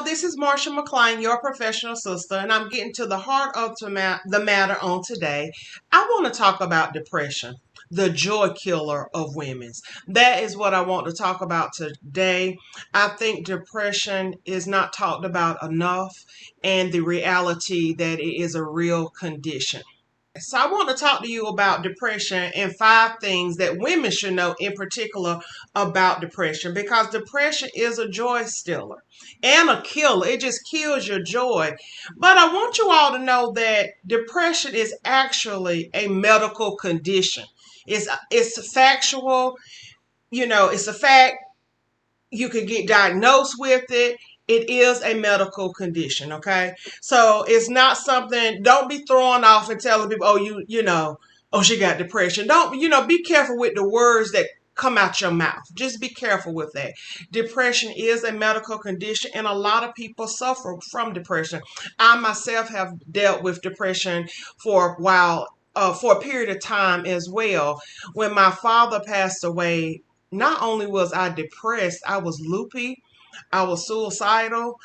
Hello, this is Marsha McClain, your professional sister, and I'm getting to the heart of the matter on today. I want to talk about depression, the joy killer of women's. That is what I want to talk about today. I think depression is not talked about enough, and the reality that it is a real condition. So I want to talk to you about depression and 5 things that women should know in particular about depression, because depression is a joy stealer and a killer. It just kills your joy. But I want you all to know that depression is actually a medical condition. It's factual, it's a fact. You can get diagnosed with it. It is a medical condition, okay? So it's not something, don't be thrown off and telling people, oh, oh, she got depression. Don't, be careful with the words that come out your mouth. Just be careful with that. Depression is a medical condition, and a lot of people suffer from depression. I myself have dealt with depression for a while, for a period of time as well. When my father passed away, not only was I depressed, I was loopy, I was suicidal,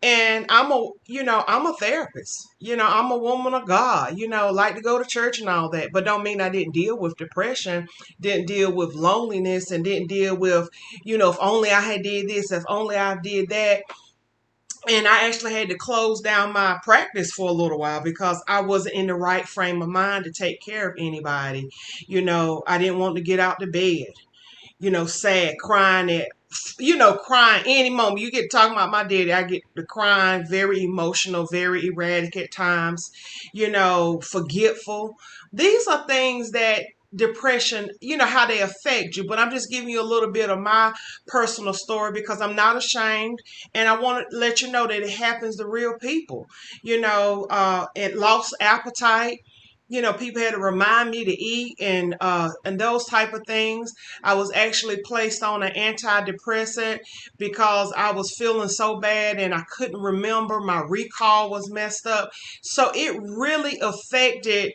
and I'm a therapist. I'm a woman of God, like to go to church and all that, but don't mean I didn't deal with depression, didn't deal with loneliness, and didn't deal with, if only I had did this, if only I did that. And I actually had to close down my practice for a little while because I wasn't in the right frame of mind to take care of anybody. I didn't want to get out the bed, sad, crying crying any moment. You get talking about my daddy, I get to crying, very emotional, very erratic at times, forgetful. These are things that depression, how they affect you. But I'm just giving you a little bit of my personal story because I'm not ashamed, and I want to let you know that it happens to real people. It lost appetite. People had to remind me to eat and those type of things. I was actually placed on an antidepressant because I was feeling so bad and I couldn't remember. My recall was messed up. So it really affected,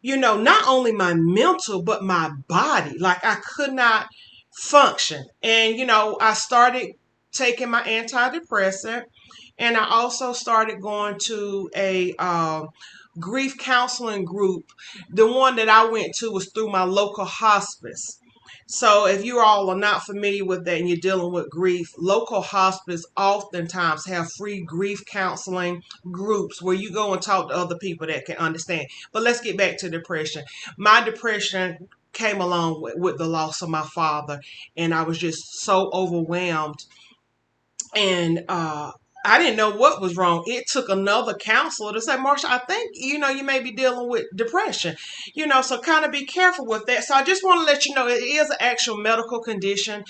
not only my mental, but my body. Like I could not function. And, I started taking my antidepressant, and I also started going to a grief counseling group. The one that I went to was through my local hospice. So if you all are not familiar with that and you're dealing with grief, local hospice oftentimes have free grief counseling groups where you go and talk to other people that can understand. But let's get back to depression. My depression came along with the loss of my father, and I was just so overwhelmed. And I didn't know what was wrong. It took another counselor to say, Marsha, I think, you may be dealing with depression, so kind of be careful with that. So I just want to let you know it is an actual medical condition.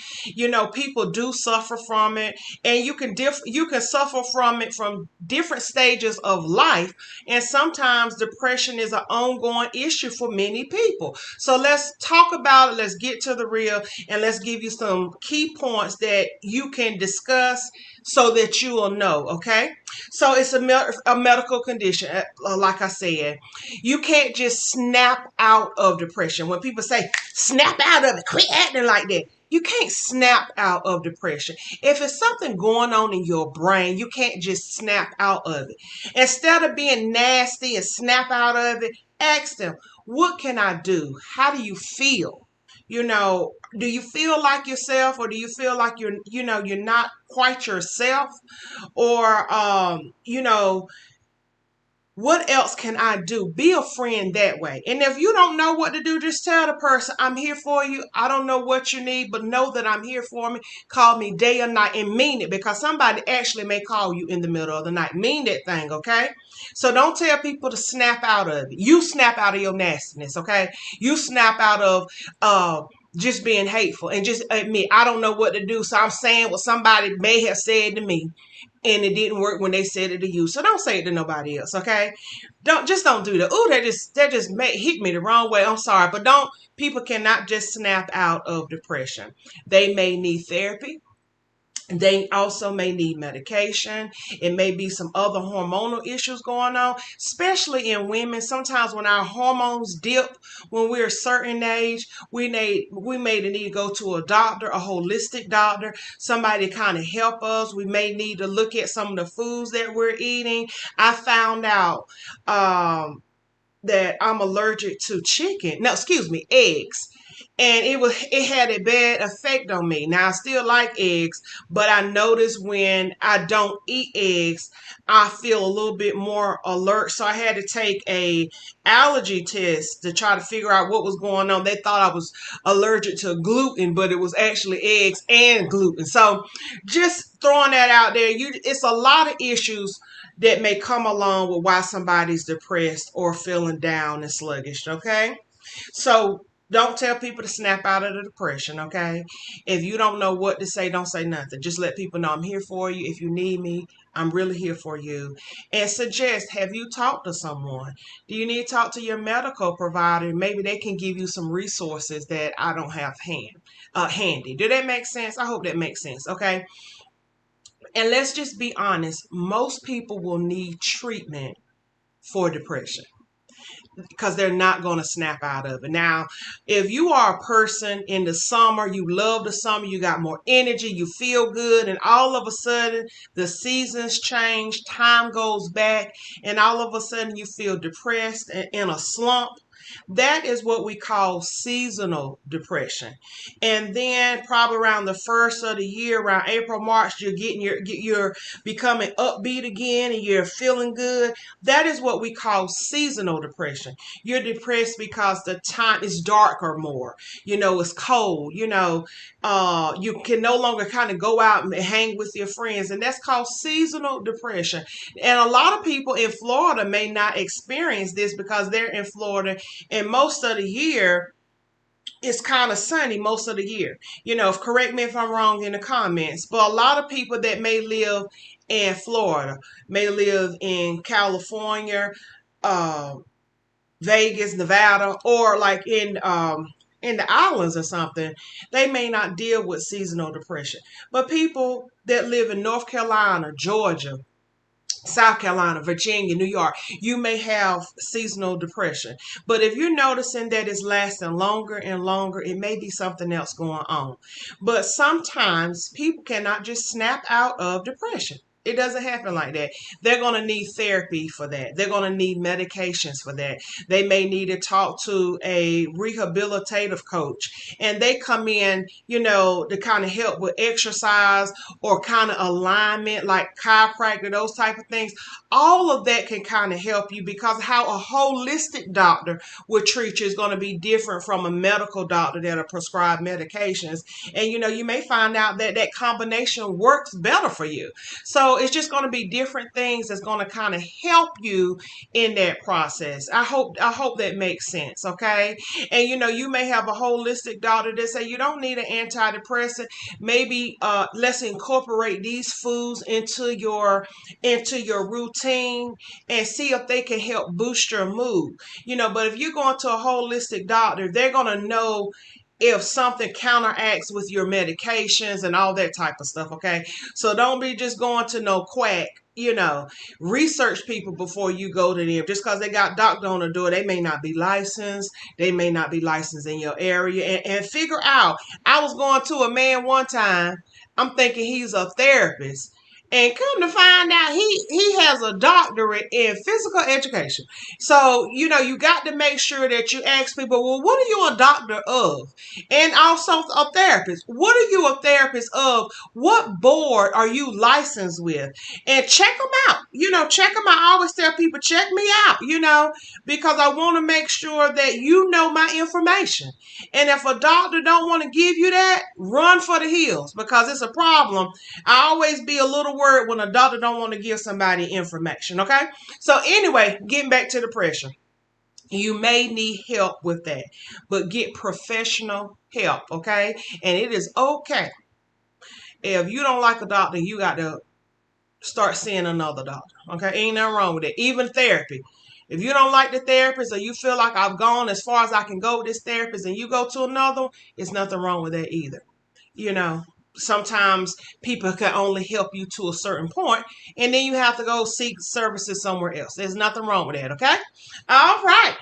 People do suffer from it, and you can suffer from it from different stages of life. And sometimes depression is an ongoing issue for many people. So let's talk about it. Let's get to the real, and let's give you some key points that you can discuss so that you will know, okay? So it's a medical condition, like I said. You can't just snap out of depression. When people say, snap out of it, quit acting like that. You can't snap out of depression. If it's something going on in your brain, you can't just snap out of it. Instead of being nasty and snap out of it, ask them, what can I do? How do you feel? Do you feel like yourself, or do you feel like you're not quite yourself? Or, what else can I do? Be a friend that way. And if you don't know what to do, just tell the person, I'm here for you. I don't know what you need, but know that I'm here for me. Call me day or night, and mean it, because somebody actually may call you in the middle of the night. Mean that thing, okay? So don't tell people to snap out of it. You snap out of your nastiness, okay? You snap out of just being hateful and just admit, I don't know what to do. So I'm saying what somebody may have said to me, and it didn't work when they said it to you. So don't say it to nobody else, okay? Don't do that. Oh, that just hit me the wrong way. I'm sorry, but people cannot just snap out of depression. They may need therapy. They also may need medication. It may be some other hormonal issues going on, especially in women. Sometimes when our hormones dip when we're a certain age, we may need to go to a doctor, a holistic doctor, somebody to kind of help us. We may need to look at some of the foods that we're eating. I found out that I'm allergic to chicken. No, excuse me, eggs. And it had a bad effect on me. Now I still like eggs, but I noticed when I don't eat eggs, I feel a little bit more alert. So I had to take a allergy test to try to figure out what was going on. They thought I was allergic to gluten, but it was actually eggs and gluten. So just throwing that out there, it's a lot of issues that may come along with why somebody's depressed or feeling down and sluggish, okay? So don't tell people to snap out of the depression, okay? If you don't know what to say, don't say nothing. Just let people know I'm here for you. If you need me, I'm really here for you. And suggest, have you talked to someone? Do you need to talk to your medical provider? Maybe they can give you some resources that I don't have handy. Do that make sense? I hope that makes sense, okay? And let's just be honest, most people will need treatment for depression because they're not going to snap out of it. Now, if you are a person in the summer, you love the summer, you got more energy, you feel good, and all of a sudden the seasons change, time goes back, and all of a sudden you feel depressed and in a slump. That is what we call seasonal depression. And then probably around the first of the year, around April, March, you're becoming upbeat again and you're feeling good. That is what we call seasonal depression. You're depressed because the time is darker more. It's cold. You can no longer kind of go out and hang with your friends, and that's called seasonal depression. And a lot of people in Florida may not experience this because they're in Florida and most of the year it's kind of sunny most of the year. Correct me if I'm wrong in the comments, but a lot of people that may live in Florida, may live in California, uh, Vegas, Nevada, or like in the islands or something, they may not deal with seasonal depression. But people that live in North Carolina, Georgia, South Carolina, Virginia, New York, you may have seasonal depression. But if you're noticing that it's lasting longer and longer, it may be something else going on. But sometimes people cannot just snap out of depression. It doesn't happen like that. They're going to need therapy for that. They're going to need medications for that. They may need to talk to a rehabilitative coach. And they come in, to kind of help with exercise or kind of alignment, like chiropractor, those type of things. All of that can kind of help you because how a holistic doctor will treat you is going to be different from a medical doctor that'll prescribe medications. And you may find out that that combination works better for you. So it's just going to be different things that's going to kind of help you in that process. I hope that makes sense, okay? And you may have a holistic doctor that say you don't need an antidepressant. Maybe let's incorporate these foods into your routine and see if they can help boost your mood. But if you're going to a holistic doctor, they're going to know if something counteracts with your medications and all that type of stuff, okay? So don't be just going to no quack. Research people before you go to them. Just because they got doctor on the door, they may not be licensed. They may not be licensed in your area. And figure out. I was going to a man one time. I'm thinking he's a therapist. And come to find out, he has a doctorate in physical education. So, you got to make sure that you ask people, well, what are you a doctor of? And also a therapist. What are you a therapist of? What board are you licensed with? And check them out. Check them out. I always tell people, check me out, because I want to make sure that you know my information. And if a doctor don't want to give you that, run for the hills because it's a problem. I always be a little worried when a doctor don't want to give somebody information, okay? So anyway, getting back to depression. You may need help with that, but get professional help, okay? And it is okay. If you don't like a doctor, you got to start seeing another doctor, okay? Ain't nothing wrong with it. Even therapy. If you don't like the therapist or you feel like I've gone as far as I can go with this therapist and you go to another one, it's nothing wrong with that either, you know? sometimes people can only help you to a certain point, and then you have to go seek services somewhere else. There's nothing wrong with that, okay? All right.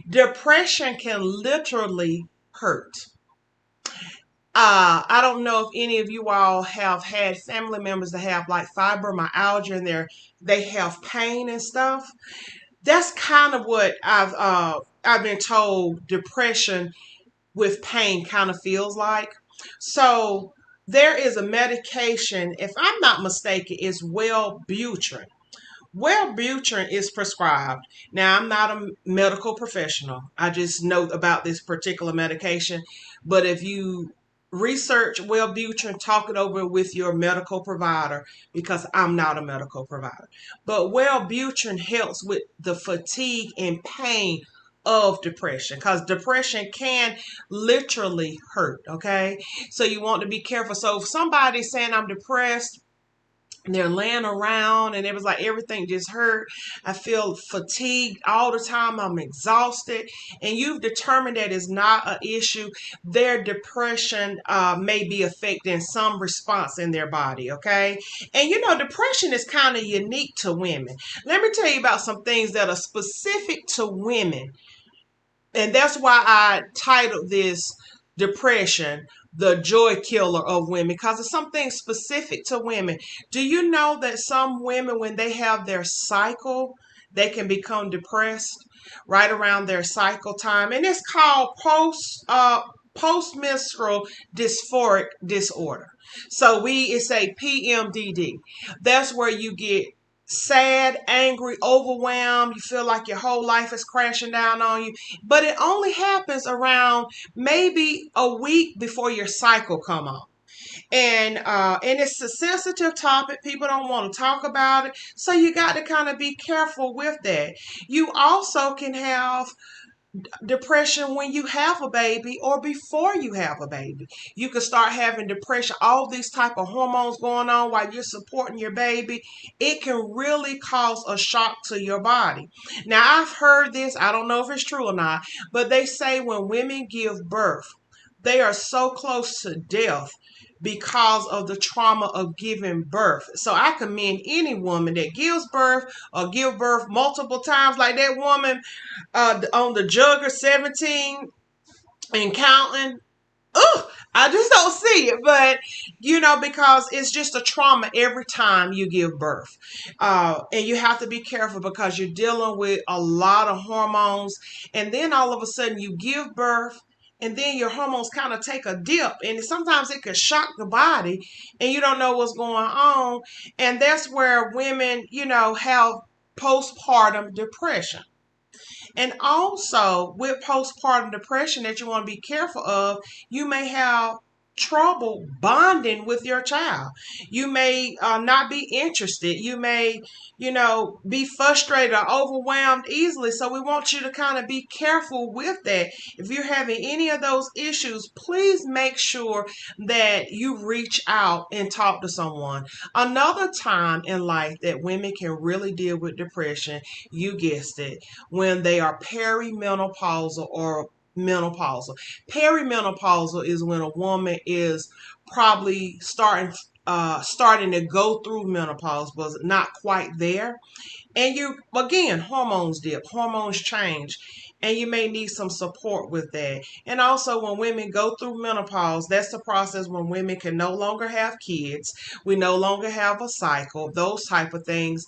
Depression can literally hurt. I don't know if any of you all have had family members that have like fibromyalgia and they have pain and stuff. That's kind of what I've been told depression with pain kind of feels like. So there is a medication, if I'm not mistaken, it's Wellbutrin. Wellbutrin is prescribed. Now, I'm not a medical professional. I just know about this particular medication. But if you research Wellbutrin, talk it over with your medical provider, because I'm not a medical provider. But Wellbutrin helps with the fatigue and pain of depression, because depression can literally hurt. Okay. So you want to be careful. So if somebody's saying I'm depressed, they're laying around and it was like everything just hurt. I feel fatigued all the time. I'm exhausted. And you've determined that it's not an issue. Their depression may be affecting some response in their body. Okay. And you know, depression is kind of unique to women. Let me tell you about some things that are specific to women, and that's why I titled this depression the joy killer of women, because it's something specific to women. Do you know that some women, when they have their cycle, they can become depressed right around their cycle time, and it's called postmenstrual dysphoric disorder. So it's a PMDD. That's where you get sad, angry, overwhelmed. You feel like your whole life is crashing down on you. But it only happens around maybe a week before your cycle come on. And it's a sensitive topic. People don't want to talk about it. So you got to kind of be careful with that. You also can have depression when you have a baby or before you have a baby. You could start having depression, all these type of hormones going on while you're supporting your baby. It can really cause a shock to your body. Now, I've heard this, I don't know if it's true or not, but they say when women give birth, they are so close to death because of the trauma of giving birth. So I commend any woman that gives birth or give birth multiple times, like that woman on the Jugger 17 and counting. Oh, I just don't see it, but because it's just a trauma every time you give birth. And you have to be careful because you're dealing with a lot of hormones, and then all of a sudden you give birth, and then your hormones kind of take a dip, and sometimes it can shock the body, and you don't know what's going on. And that's where women, have postpartum depression. And also with postpartum depression that you want to be careful of, you may have trouble bonding with your child. You may not be interested. You may, be frustrated or overwhelmed easily. So we want you to kind of be careful with that. If you're having any of those issues, please make sure that you reach out and talk to someone. Another time in life that women can really deal with depression, you guessed it, when they are perimenopausal or menopausal. Perimenopausal is when a woman is probably starting to go through menopause, but not quite there. And hormones dip, hormones change, and you may need some support with that. And also, when women go through menopause, that's the process when women can no longer have kids. We no longer have a cycle, those type of things.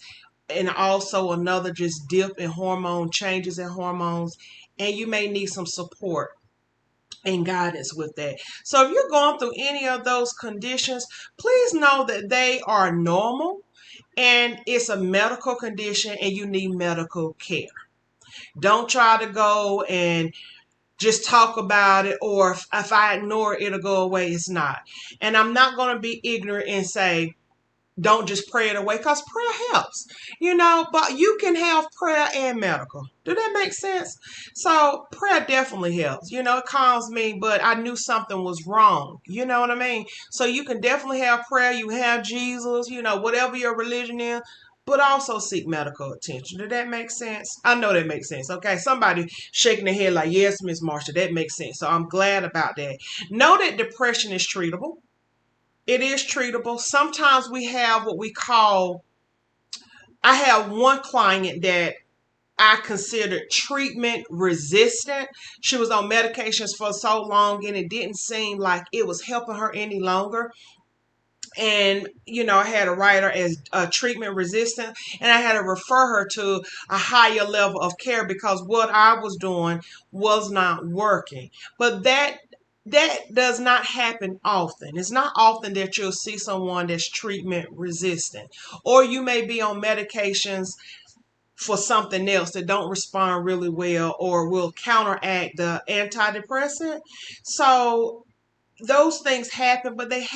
And also another just dip in hormone changes in hormones, and you may need some support and guidance with that. So if you're going through any of those conditions, please know that they are normal and it's a medical condition and you need medical care. Don't try to go and just talk about it, or if I ignore it, it'll go away. It's not. And I'm not going to be ignorant and say, don't just pray it away, because prayer helps, but you can have prayer and medical. Do that make sense? So prayer definitely helps. It calms me, but I knew something was wrong. You know what I mean? So you can definitely have prayer. You have Jesus, whatever your religion is. but also seek medical attention. Did that make sense? I know that makes sense. Okay, somebody shaking their head like, yes, Miss Marsha, that makes sense. So I'm glad about that. Know that depression is treatable. It is treatable. Sometimes we have what we call, I have one client that I considered treatment resistant. She was on medications for so long and it didn't seem like it was helping her any longer. And I had to write her as treatment resistant, and I had to refer her to a higher level of care because what I was doing was not working. But that does not happen often. It's not often that you'll see someone that's treatment resistant, or you may be on medications for something else that don't respond really well or will counteract the antidepressant. So those things happen, but they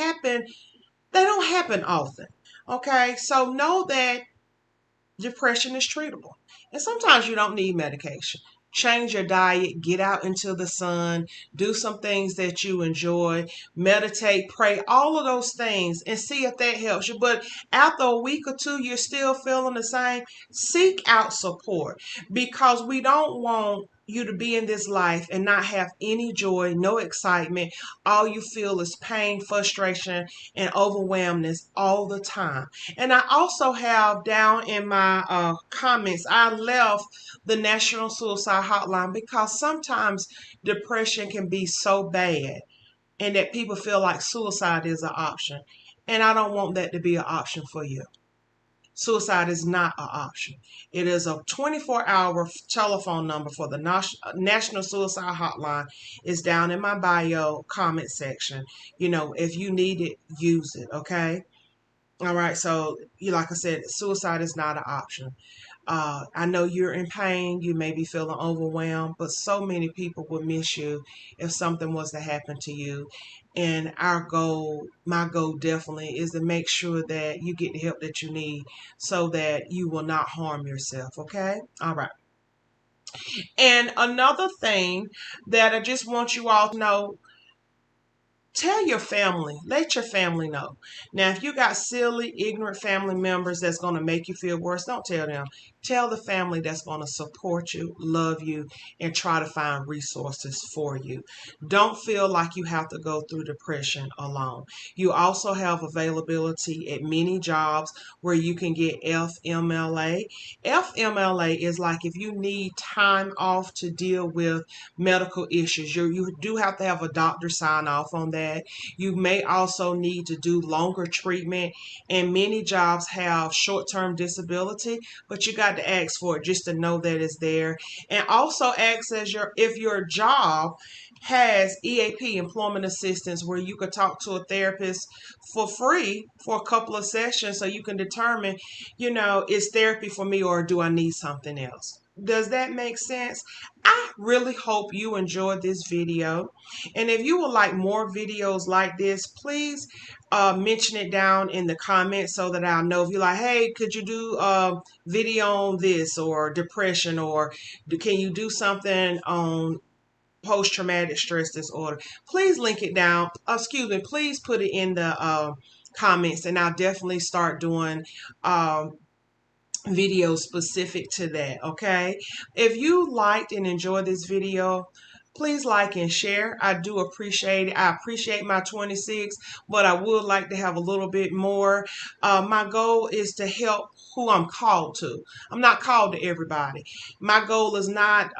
don't happen often. Okay, so know that depression is treatable. And sometimes you don't need medication. Change your diet, get out into the sun, do some things that you enjoy, meditate, pray, all of those things, and see if that helps you. But after a week or two, you're still feeling the same, seek out support because we don't want you to be in this life and not have any joy, no excitement. All you feel is pain, frustration, and overwhelmness all the time. And I also have down in my comments, I left the National Suicide Hotline because sometimes depression can be so bad and that people feel like suicide is an option. And I don't want that to be an option for you. Suicide is not an option. It is a 24-hour telephone number for the National Suicide Hotline. It's down in my bio comment section. If you need it, use it, okay? All right, so like I said, suicide is not an option. I know you're in pain, you may be feeling overwhelmed, but so many people would miss you if something was to happen to you. And my goal definitely is to make sure that you get the help that you need so that you will not harm yourself, okay? All right. And another thing that I just want you all to know, tell your family, let your family know. Now, if you got silly, ignorant family members that's going to make you feel worse, don't tell them. Tell the family that's going to support you, love you, and try to find resources for you. Don't feel like you have to go through depression alone. You also have availability at many jobs where you can get FMLA. FMLA is like if you need time off to deal with medical issues. You do have to have a doctor sign off on that. You may also need to do longer treatment, and many jobs have short-term disability, but you got to ask for it just to know that it's there. And also ask if your job has EAP, employment assistance, where you could talk to a therapist for free for a couple of sessions so you can determine, is therapy for me or do I need something else? Does that make sense? I really hope you enjoyed this video. And if you would like more videos like this, please mention it down in the comments so that I'll know. If you're like, hey, could you do a video on this or depression, or can you do something on post-traumatic stress disorder? Please link it down. Please put it in the comments, and I'll definitely start doing video specific to that, okay? If you liked and enjoyed this video, please like and share. I do appreciate it. I appreciate my 26, but I would like to have a little bit more. My goal is to help who I'm called to. I'm not called to everybody. My goal is not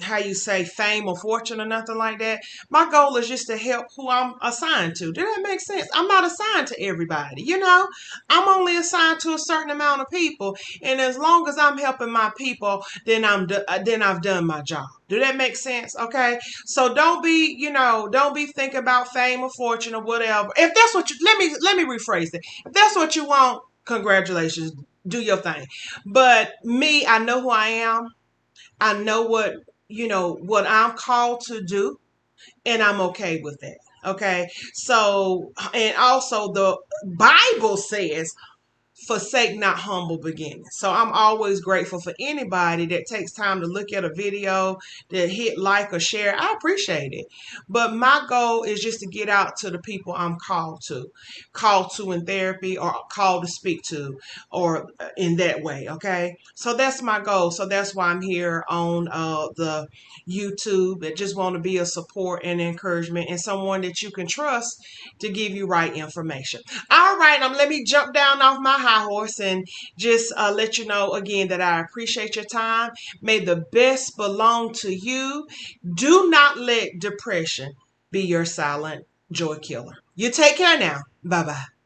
how you say fame or fortune or nothing like that. My goal is just to help who I'm assigned to. Does that make sense? I'm not assigned to everybody, I'm only assigned to a certain amount of people, and as long as I'm helping my people, then I've done my job. Do that make sense? Okay. So don't be thinking about fame or fortune or whatever. If that's what you let me rephrase it. If that's what you want, congratulations. Do your thing. But me, I know who I am. I know what I'm called to do, and I'm okay with that. Okay. So, and also the Bible says, forsake not humble beginnings. So I'm always grateful for anybody that takes time to look at a video, that hit like or share. I appreciate it. But my goal is just to get out to the people I'm called to in therapy, or called to speak to, or in that way. Okay. So that's my goal. So that's why I'm here on the YouTube. I just want to be a support and encouragement, and someone that you can trust to give you right information. All right, let me jump down off my high horse and just let you know again that I appreciate your time. May the best belong to you. Do not let depression be your silent joy killer. You take care now. Bye bye.